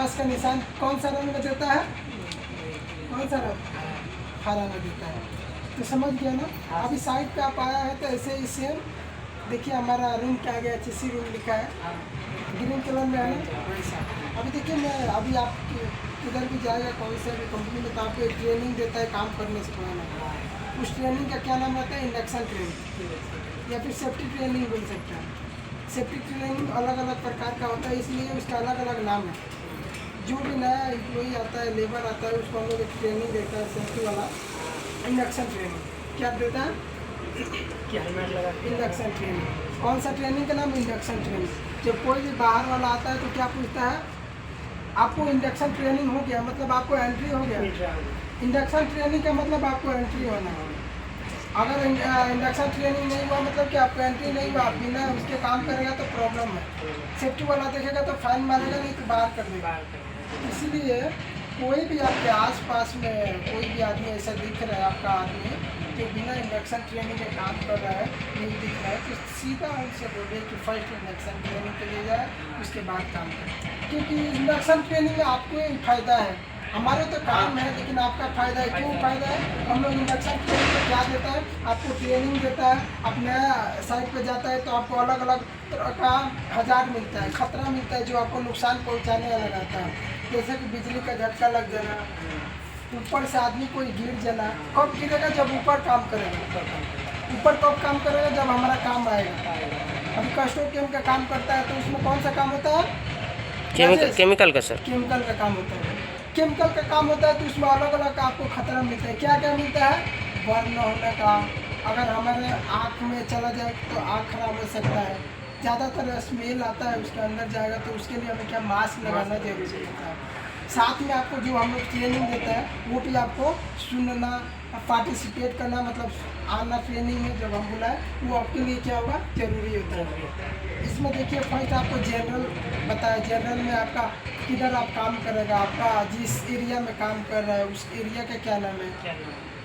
Cross का निशान कौन सा रंग में देता है, कौन सा रंग, हरा में देता है। तो समझ गया ना। अभी साइड पे आप आया है तो ऐसे ही सेम देखिए हमारा रूम के आगे HSC रूम लिखा है, ग्रीन कलर में है ना वैसा। अभी देखिए मैं अभी आप किधर भी जाएगा कोई से भी कंपनी में तो आपको एक ट्रेनिंग देता है काम करने से पहले। उस ट्रेनिंग का क्या नाम रहता है, इंडक्शन ट्रेनिंग या फिर सेफ्टी ट्रेनिंग बोल सकते हैं। सेफ्टी ट्रेनिंग अलग अलग प्रकार का होता है, इसलिए उसका अलग अलग नाम है। जो भी नया एम्प्लॉई आता है, लेबर आता है, उसको हम लोग एक ट्रेनिंग देता है सेफ्टी वाला, इंडक्शन ट्रेनिंग। क्या देता है, इंडक्शन ट्रेनिंग। कौन सा ट्रेनिंग का नाम, इंडक्शन ट्रेनिंग। जब कोई भी बाहर वाला आता है तो क्या पूछता है, आपको इंडक्शन ट्रेनिंग हो गया मतलब आपको एंट्री हो गया। इंडक्शन ट्रेनिंग का मतलब आपको एंट्री होना है। अगर इंडक्शन ट्रेनिंग नहीं हुआ मतलब कि आपको एंट्री नहीं हुआ, आप बिना उसके काम करेगा तो प्रॉब्लम है। सेफ्टी वाला देखेगा तो फाइन मारेगा, नहीं तो बाहर कर देगा। इसलिए कोई भी आपके आसपास में कोई भी आदमी ऐसा दिख रहा है, आपका आदमी जो बिना इंडक्शन ट्रेनिंग के काम कर रहा है, नहीं दिख रहा है, तो सीधा उनसे बोलिए कि फर्स्ट इंडक्शन ट्रेनिंग के लिए जाए, उसके बाद काम करें। क्योंकि इंडक्शन ट्रेनिंग में आपको ही फ़ायदा है, हमारे तो काम है लेकिन आपका फ़ायदा है। क्यों फ़ायदा है, हम लोग इंडक्शन ट्रेनिंग में क्या देता है, आपको ट्रेनिंग देता है। आप नया साइट पे जाता है तो आपको अलग अलग तरह का हज़ार मिलता है, खतरा मिलता है जो आपको नुकसान पहुंचाने वाला रहता है। जैसे कि बिजली का झटका लग जाना, ऊपर से आदमी कोई गिर जाना। कब गिरेगा, जब ऊपर काम करेगा। ऊपर कब काम करेगा, जब हमारा काम आएगा। अभी कस्टोडियन का काम करता है तो उसमें कौन सा काम होता है, केमिकल का सर, केमिकल का काम होता है। केमिकल का काम होता है तो उसमें अलग अलग आपको खतरा मिलता है। क्या क्या मिलता है, बर्न होने का, अगर हमारे आँख में चला जाए तो आँख खराब हो सकता है। ज़्यादातर स्मेल आता है उसके अंदर जाएगा तो उसके लिए हमें क्या मास्क लगाना जरूरी होता है। साथ में आपको जो हम लोग ट्रेनिंग देता है वो भी आपको सुनना, पार्टिसिपेट करना, मतलब आना ट्रेनिंग में जब हम बुलाए वो आपके लिए क्या होगा, जरूरी होता है। इसमें देखिए फर्स्ट आपको जनरल बताया, जनरल में आपका किधर आप काम करेगा, आपका जिस एरिया में काम कर रहा है उस एरिया का क्या नाम है,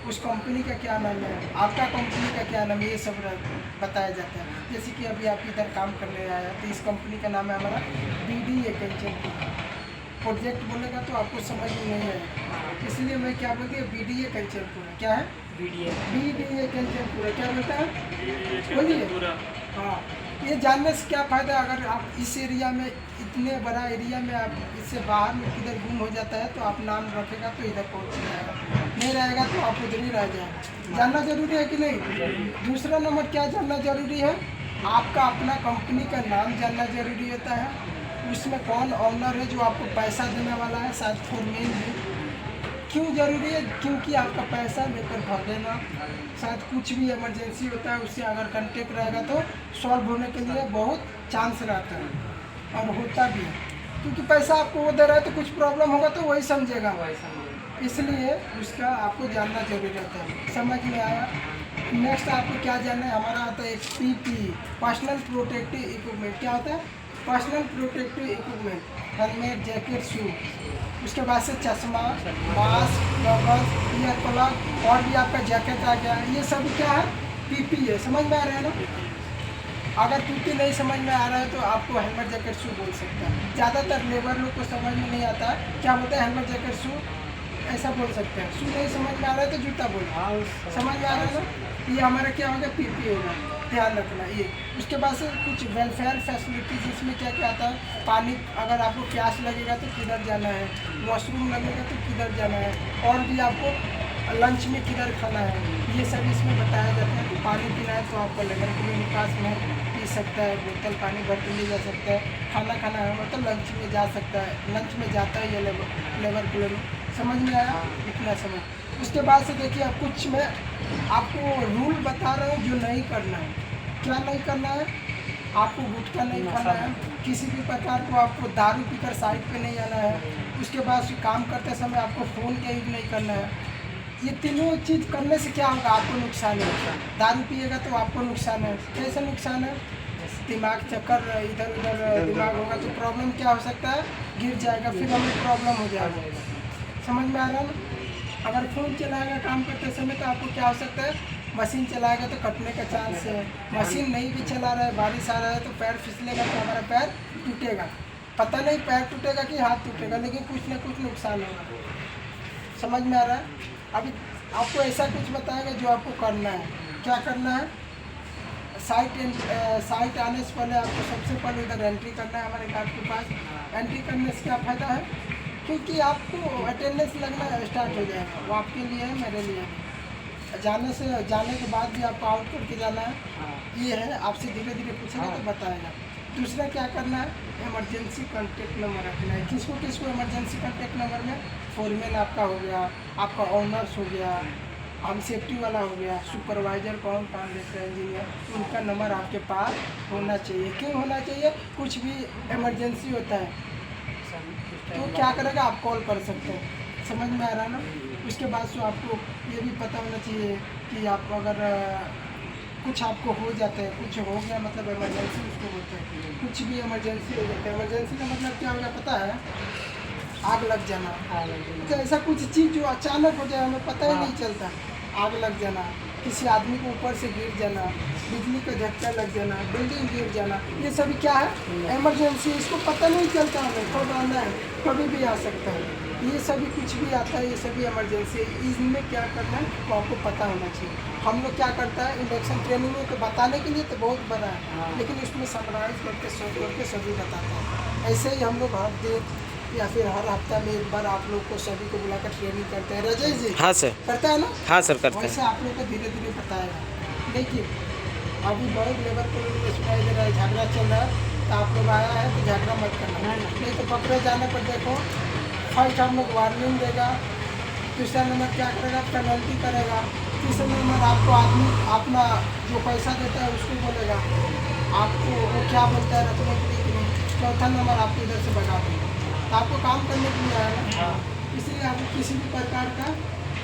उस कंपनी का क्या नाम है, आपका कंपनी का क्या नाम है, ये सब बताया जाता है। जैसे कि अभी आप इधर काम करने आया तो इस कंपनी का नाम है हमारा BDA कंचनपुर। प्रोजेक्ट बोलेगा तो आपको समझ में नहीं आएगा, इसलिए मैं क्या बोलती हूँ, BDA कंचनपुर। क्या है, BDA कंचनपुर। क्या बोलता है, बोलिए। हाँ, ये जानने से क्या फ़ायदा है, अगर आप इस एरिया में, इतने बड़ा एरिया में आप इससे बाहर में किधर गुम हो जाता है तो आप नाम रखेगा तो इधर पहुँच जाएगा, नहीं रहेगा तो आप उधर ही रह जाएगा। जानना जरूरी है कि नहीं। दूसरा नंबर क्या जानना जरूरी है, आपका अपना कंपनी का नाम जानना जरूरी होता है। उसमें कौन ऑनर है जो आपको पैसा देने वाला है, शायद फोरमैन है। क्यों जरूरी है, क्योंकि आपका पैसा लेकर भागेगा, शायद कुछ भी इमरजेंसी होता है, उससे अगर कांटेक्ट रहेगा तो सॉल्व होने के लिए बहुत चांस रहता है और होता भी है। क्योंकि पैसा आपको वो दे रहा है तो कुछ प्रॉब्लम होगा तो वही समझेगा, इसलिए उसका आपको जानना जरूरी रहता है। समझ में आया। नेक्स्ट आपको क्या जानना है, हमारा आता है एक PPE, पर्सनल प्रोटेक्टिव इक्विपमेंट। क्या होता है, personal protective equipment, helmet, jacket, shoe. उसके बाद से चश्मा, मास्क, गॉगल्स, ईयर प्लग और भी आपका जैकेट आ गया। ये सब क्या है, PPE है। समझ में आ रहा है ना। अगर PPE नहीं समझ में आ रहा है तो आपको हेलमेट, जैकेट, शू बोल सकते हैं। ज़्यादातर लेबर लोग को समझ में नहीं आता है क्या बोलते हैं, हेलमेट, जैकेट, शू ऐसा बोल सकते हैं। शू नहीं समझ में आ रहा है तो जूता बोलो। समझ में आ रहा है ना। ये हमारा क्या होगा, PPE होगा, ध्यान रखना ये। उसके बाद से कुछ वेलफेयर फैसिलिटीज, इसमें क्या क्या आता है, पानी, अगर आपको प्यास लगेगा तो किधर जाना है, वॉशरूम लगेगा तो किधर जाना है, और भी आपको लंच में किधर खाना है, ये सब इसमें बताया जाता है। तो पानी पीना है तो आपको लेबर के लिए पास में पी सकता है, बोतल पानी भर के ले जा सकता है। खाना खाना है मतलब लंच में जा सकता है, लंच में जाता है ये लेबर के लिए। समझ में आया, इतना समझ। उसके बाद से देखिए अब कुछ मैं आपको रूल बता रहा हूँ जो नहीं करना है। क्या नहीं करना है, आपको गुटखा नहीं खाना है, किसी भी प्रकार को आपको दारू पीकर साइड पे नहीं आना है। उसके बाद काम करते समय आपको फ़ोन का यूज नहीं करना है। ये तीनों चीज़ करने से क्या होगा, आपको नुकसान है। दारू पिएगा तो आपको नुकसान है। कैसे नुकसान है, दिमाग चक्कर, इधर उधर दिमाग होगा तो प्रॉब्लम क्या हो सकता है, गिर जाएगा, फिर हमें प्रॉब्लम हो जाएगा। समझ में आ रहा है ना। अगर फ़ोन चलाएगा काम करते समय तो आपको क्या हो सकता है, मशीन चलाएगा तो कटने का चांस है। मशीन नहीं भी चला रहा है, बारिश आ रहा है तो पैर फिसलेगा तो हमारा पैर टूटेगा। पता नहीं पैर टूटेगा कि हाथ टूटेगा, लेकिन कुछ ना कुछ नुकसान होगा। समझ में आ रहा है? अभी आपको ऐसा कुछ बताएगा जो आपको करना है। क्या करना है? साइट आने से पहले आपको सबसे पहले इधर एंट्री करना है हमारे गार्ड के पास। एंट्री करने से क्या फ़ायदा है? क्योंकि आपको अटेंडेंस लगना स्टार्ट हो जाएगा, वो आपके लिए है, मेरे लिए है। जाने के बाद भी आपको आउट करके जाना है। ये है, आपसे धीरे धीरे पूछेगा तो बताएगा। दूसरा क्या करना है? इमरजेंसी कॉन्टेक्ट नंबर रखना है। किसको इमरजेंसी कॉन्टेक्ट नंबर में? फोरमैन आपका हो गया, आपका ऑनर्स हो गया, हम सेफ्टी वाला हो गया, सुपरवाइजर कौन काम देता है, इंजीनियर, उनका नंबर आपके पास होना चाहिए। क्यों होना चाहिए? कुछ भी इमरजेंसी होता है तो क्या करेगा, आप कॉल कर सकते हैं। समझ में आ रहा है ना? उसके बाद से आपको ये भी पता होना चाहिए कि आप अगर कुछ आपको हो जाता है, कुछ हो गया मतलब इमरजेंसी उसको बोलते हैं, कुछ भी इमरजेंसी हो जाता है। इमरजेंसी का मतलब क्या होगा पता है? आग लग जाना। तो ऐसा कुछ चीज़ जो अचानक हो जाए, हमें पता ही नहीं चलता। आग लग जाना, किसी आदमी को ऊपर से गिर जाना, बिजली का झटका लग जाना, बिल्डिंग गिर जाना, ये सभी क्या है? इमरजेंसी। इसको पता नहीं चलता हमें कब आना है, कभी भी आ सकता है। ये सभी कुछ भी आता है, ये सभी इमरजेंसी है। इनमें क्या करना है वो आपको पता होना चाहिए। हम लोग क्या करता है इंडक्शन ट्रेनिंग में, तो बताने के लिए तो बहुत बड़ा है, लेकिन उसमें समराइज करके सब करके सभी बताते हैं। ऐसे ही हम लोग हर दिन या फिर हर हफ्ता में एक बार आप लोग को सभी को बुलाकर ट्रेनिंग करते हैं। राजेश जी हाँ सर। करता है ना? हाँ सर, करते वैसे हैं। आप लोग को धीरे धीरे बताएगा। देखिए अभी बहुत लेबर को सुनाई दे रहा है, झगड़ा चल रहा है, तो आप लोग आया है तो झगड़ा मत करना, नहीं तो पकड़े जाने पर देखो फर्स्ट हम लोग वार्निंग देगा, दूसरा नंबर क्या करेगा, पेनल्टी करेगा, तीसरा नंबर आपको आदमी अपना जो पैसा देता है उसको बोलेगा आपको वो क्या बोलता है रखने के लिए कि नहीं, चौथा नंबर आपको इधर से भगा देगा। तो आपको काम करने के लिए आया ना, इसलिए आपको किसी भी प्रकार का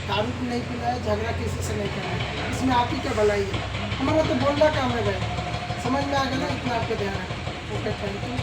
दारू नहीं पीना है, झगड़ा किसी से नहीं करना है। इसमें आप ही का भलाई है, हमारा तो बोलना काम है भाई। समझ में आ गया ना? इतना आपको ध्यान है। Okay, thank you.